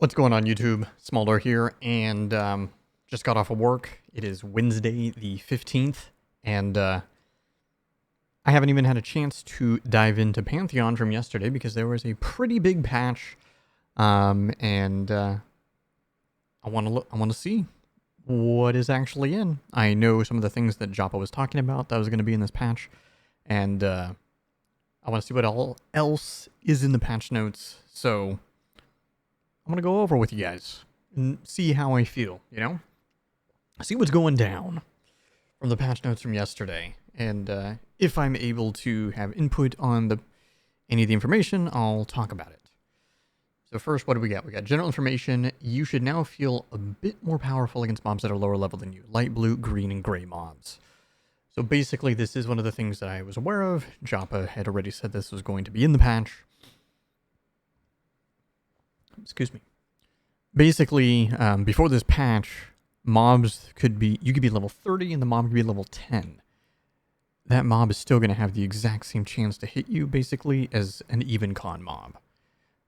What's going on, YouTube? Smoldor here, and just got off of work. It is Wednesday the 15th, and I haven't even had a chance to dive into Pantheon from yesterday because there was a pretty big patch, and I want to see what is actually in. I know some of the things that Joppa was talking about that was going to be in this patch, and I want to see what all else is in the patch notes. So I'm going to go over with you guys and see how I feel, See what's going down from the patch notes from yesterday. And if I'm able to have input on any of the information, I'll talk about it. So first, what do we got? We got general information. You should now feel a bit more powerful against mobs that are lower level than you. Light blue, green, and gray mobs. So basically, this is one of the things that I was aware of. Joppa had already said this was going to be in the patch. Excuse me. Basically, before this patch, mobs you could be level 30 and the mob could be level 10. That mob is still going to have the exact same chance to hit you, basically, as an even con mob.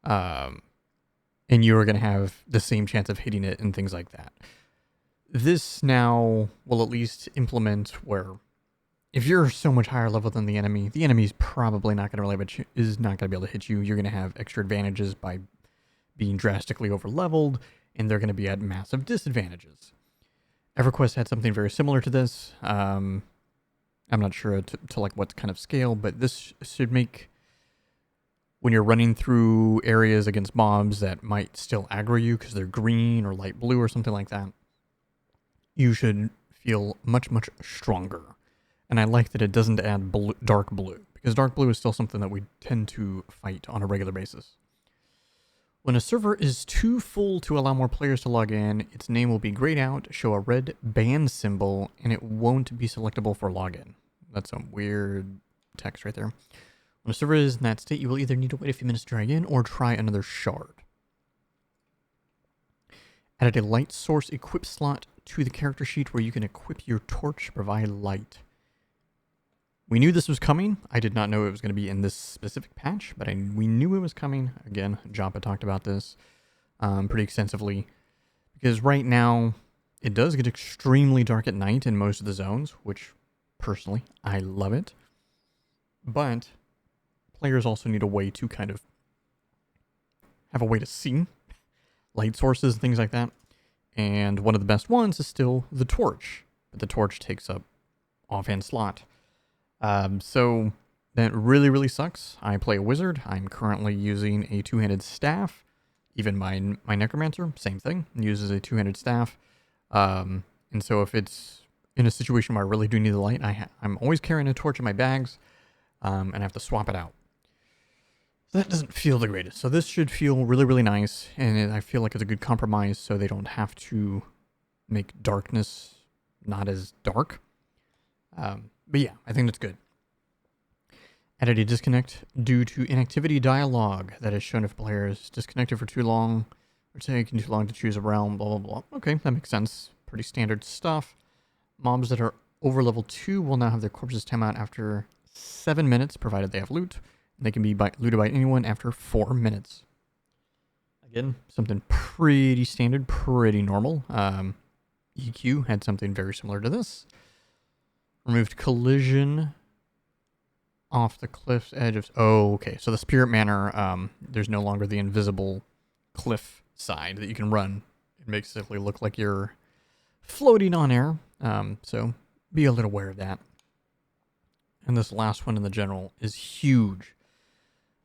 And you're going to have the same chance of hitting it and things like that. This now will at least implement where if you're so much higher level than the enemy's probably not going to is not going to be able to hit you. You're going to have extra advantages by being drastically over-leveled, and they're going to be at massive disadvantages. EverQuest had something very similar to this. I'm not sure to like what kind of scale, but this should make, when you're running through areas against mobs that might still aggro you because they're green or light blue or something like that, you should feel much, much stronger. And I like that it doesn't add dark blue, because dark blue is still something that we tend to fight on a regular basis. When a server is too full to allow more players to log in, its name will be grayed out, show a red ban symbol, and it won't be selectable for login. That's some weird text right there. When a server is in that state, you will either need to wait a few minutes to try again or try another shard. Added a light source equip slot to the character sheet where you can equip your torch to provide light. We knew this was coming. I did not know it was going to be in this specific patch, but we knew it was coming. Again, Joppa talked about this pretty extensively. Because right now, it does get extremely dark at night in most of the zones, which, personally, I love it. But players also need a way to kind of have a way to see light sources and things like that. And one of the best ones is still the torch. But the torch takes up offhand slot. So that really, really sucks. I play a wizard. I'm currently using a two-handed staff. Even my necromancer, same thing, uses a two-handed staff. And so if it's in a situation where I really do need the light, I'm always carrying a torch in my bags, and I have to swap it out. So that doesn't feel the greatest. So this should feel really, really nice, and I feel like it's a good compromise so they don't have to make darkness not as dark. But yeah, I think that's good. Added a disconnect due to inactivity dialogue that is shown if players disconnected for too long or taking too long to choose a realm, blah, blah, blah. Okay, that makes sense. Pretty standard stuff. Mobs that are over level 2 will now have their corpses time out after 7 minutes, provided they have loot. And they can be looted by anyone after 4 minutes. Again, something pretty standard, pretty normal. EQ had something very similar to this. Removed collision off the cliff's edge of... Oh, okay. So the Spirit Manor, there's no longer the invisible cliff side that you can run. It makes it look like you're floating on air. So be a little aware of that. And this last one in the general is huge.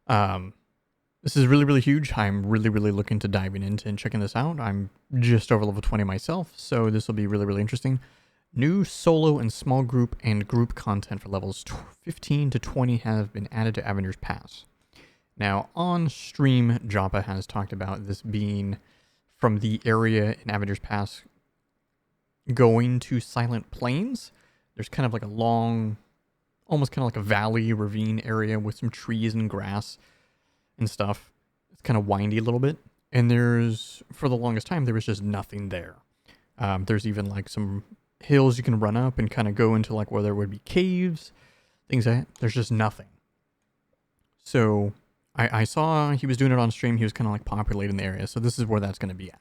This is really, really huge. I'm really, really looking to diving into and checking this out. I'm just over level 20 myself, so this will be really, really interesting. New solo and small group and group content for levels 15 to 20 have been added to Avenger's Pass. Now, on stream, Joppa has talked about this being from the area in Avenger's Pass going to Silent Plains. There's kind of like a long, almost kind of like a valley ravine area with some trees and grass and stuff. It's kind of windy a little bit. And for the longest time, there was just nothing there. There's even like some hills you can run up and kind of go into like where there would be caves, things like that. There's just nothing. So I saw he was doing it on stream. He was kind of like populating the area. So this is where that's going to be at.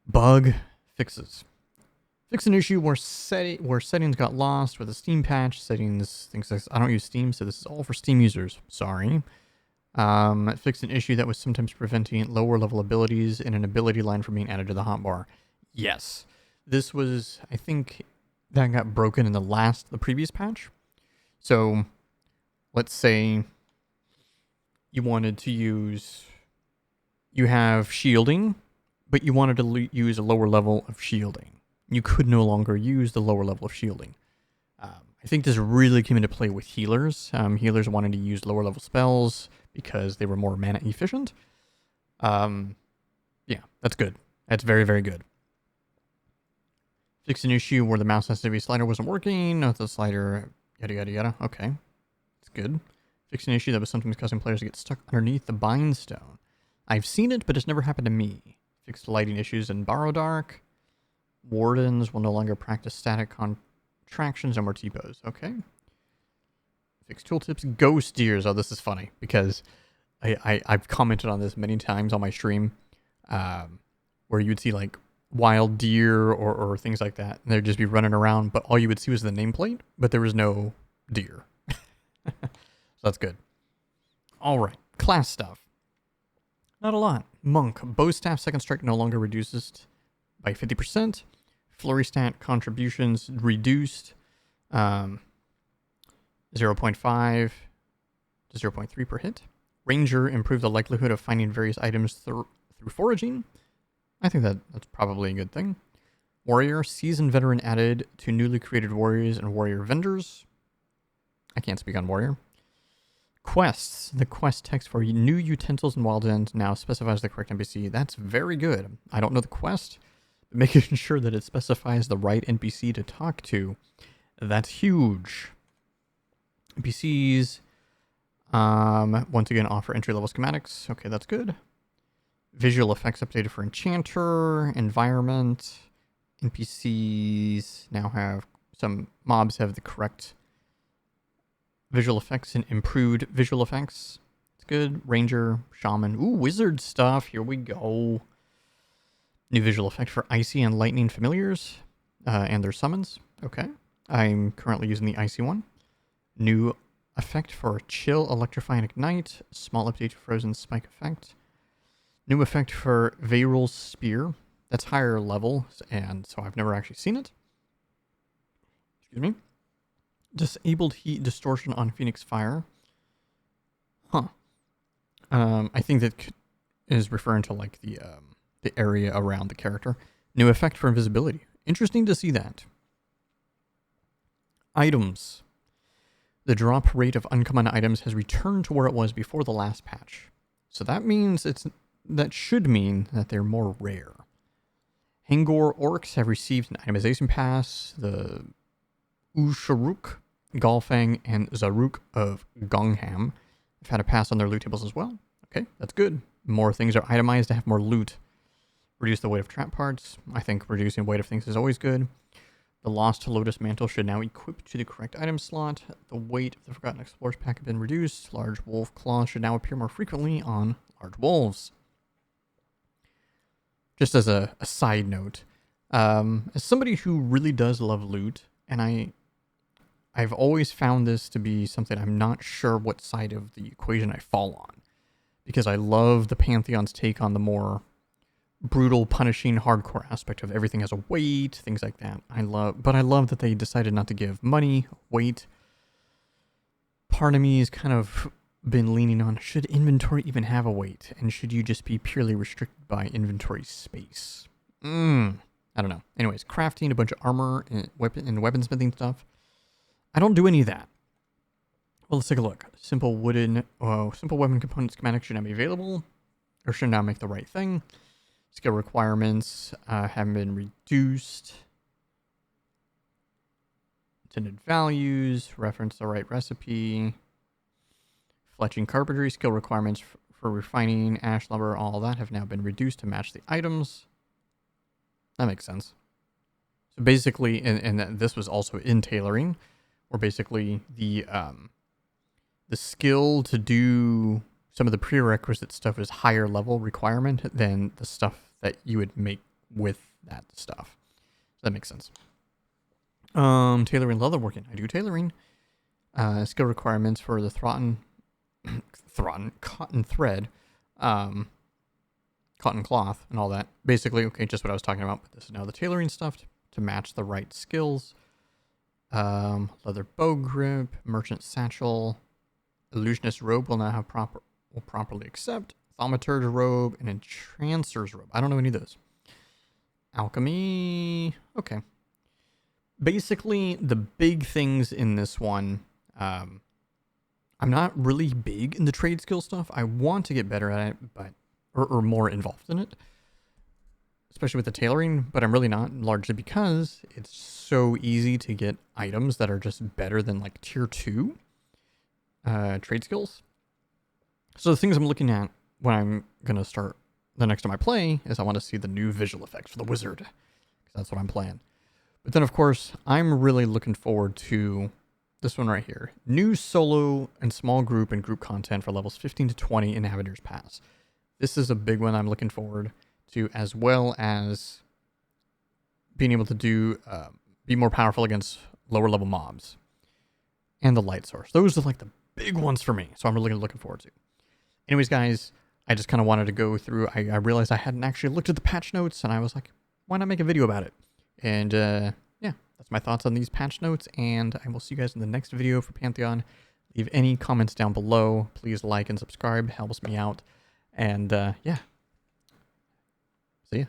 Bug fixes. Fix an issue where settings got lost with a Steam patch. Settings, things like I don't use Steam, so this is all for Steam users. Sorry. Fix an issue that was sometimes preventing lower level abilities in an ability line from being added to the hotbar. Yes. This was, I think, that got broken in the previous patch. So, let's say you wanted to use, you have shielding, but you wanted to use a lower level of shielding. You could no longer use the lower level of shielding. I think this really came into play with healers. Healers wanted to use lower level spells because they were more mana efficient. Yeah, that's good. That's very, very good. Fix an issue where the mouse sensitivity slider wasn't working. Not the slider, yada, yada, yada. Okay, that's good. Fix an issue that was sometimes causing players to get stuck underneath the bind stone. I've seen it, but it's never happened to me. Fixed lighting issues in Borrow Dark. Wardens will no longer practice static contractions and more T-pose. Okay. Fixed tooltips. Ghost deers. Oh, this is funny because I've commented on this many times on my stream, where you'd see like wild deer or things like that, and they'd just be running around, but all you would see was the nameplate, but there was no deer. So that's good. All right, class stuff. Not a lot. Monk. Bow staff second strike no longer reduces by 50%. Flurry stat contributions reduced 0.5 to 0.3 per hit. Ranger improved the likelihood of finding various items through foraging. I think that's probably a good thing. Warrior. Seasoned veteran added to newly created warriors and warrior vendors. I can't speak on warrior. Quests. The quest text for new utensils in Wild End now specifies the correct NPC. That's very good. I don't know the quest, but making sure that it specifies the right NPC to talk to, that's huge. NPCs, once again, offer entry-level schematics. Okay, that's good. Visual effects updated for Enchanter, environment. NPCs now have, some mobs have the correct visual effects and improved visual effects. It's good. Ranger, Shaman. Ooh, wizard stuff. Here we go. New visual effect for Icy and Lightning familiars and their summons. Okay. I'm currently using the Icy one. New effect for Chill, Electrify, and Ignite. Small update to Frozen Spike effect. New effect for Vayrul's Spear. That's higher level, and so I've never actually seen it. Excuse me. Disabled heat distortion on Phoenix Fire. Huh. I think that is referring to like the area around the character. New effect for invisibility. Interesting to see that. Items. The drop rate of uncommon items has returned to where it was before the last patch. So that means that should mean that they're more rare. Hangor orcs have received an itemization pass. The Usharuk, Galfang, and Zaruk of Gongham have had a pass on their loot tables as well. Okay, that's good. More things are itemized to have more loot. Reduce the weight of trap parts. I think reducing weight of things is always good. The Lost Lotus Mantle should now equip to the correct item slot. The weight of the Forgotten Explorers pack has been reduced. Large wolf claws should now appear more frequently on large wolves. Just as a side note, as somebody who really does love loot, and I've always found this to be something I'm not sure what side of the equation I fall on, because I love the Pantheon's take on the more brutal, punishing, hardcore aspect of everything has a weight, things like that. But I love that they decided not to give money, weight. Part of me has kind of been leaning on, should inventory even have a weight? And should you just be purely restricted by inventory space? I don't know. Anyways, crafting a bunch of armor and weaponsmithing stuff. I don't do any of that. Well, let's take a look. Simple weapon component schematic should now be available, or should now make the right thing. Skill requirements haven't been reduced. Intended values, reference the right recipe. Fletching carpentry, skill requirements for refining, ash lumber, all that have now been reduced to match the items. That makes sense. So basically, and this was also in tailoring, where basically the skill to do some of the prerequisite stuff is higher level requirement than the stuff that you would make with that stuff. So that makes sense. Tailoring leatherworking. I do tailoring. Skill requirements for the cotton thread, cotton cloth, and all that. Basically, okay, just what I was talking about. But this is now the tailoring stuff to match the right skills. Leather bow grip, merchant satchel, illusionist robe will now have will properly accept. Thaumaturge robe and entrancer's robe. I don't know any of those. Alchemy. Okay. Basically, the big things in this one. I'm not really big in the trade skill stuff. I want to get better at it, but or more involved in it, especially with the tailoring. But I'm really not, largely because it's so easy to get items that are just better than like tier 2 trade skills. So the things I'm looking at when I'm gonna start the next time I play is I want to see the new visual effects for the wizard, because that's what I'm playing. But then, of course, I'm really looking forward to this one right here. New solo and small group and group content for levels 15 to 20 in Navigator's Pass. This is a big one I'm looking forward to, as well as being able to do be more powerful against lower level mobs. And the light source. Those are like the big ones for me. So I'm really looking forward to. Anyways, guys, I just kind of wanted to go through. I realized I hadn't actually looked at the patch notes, and I was like, why not make a video about it? And yeah, that's my thoughts on these patch notes, and I will see you guys in the next video for Pantheon. Leave any comments down below. Please like and subscribe. Helps me out. And yeah, see ya.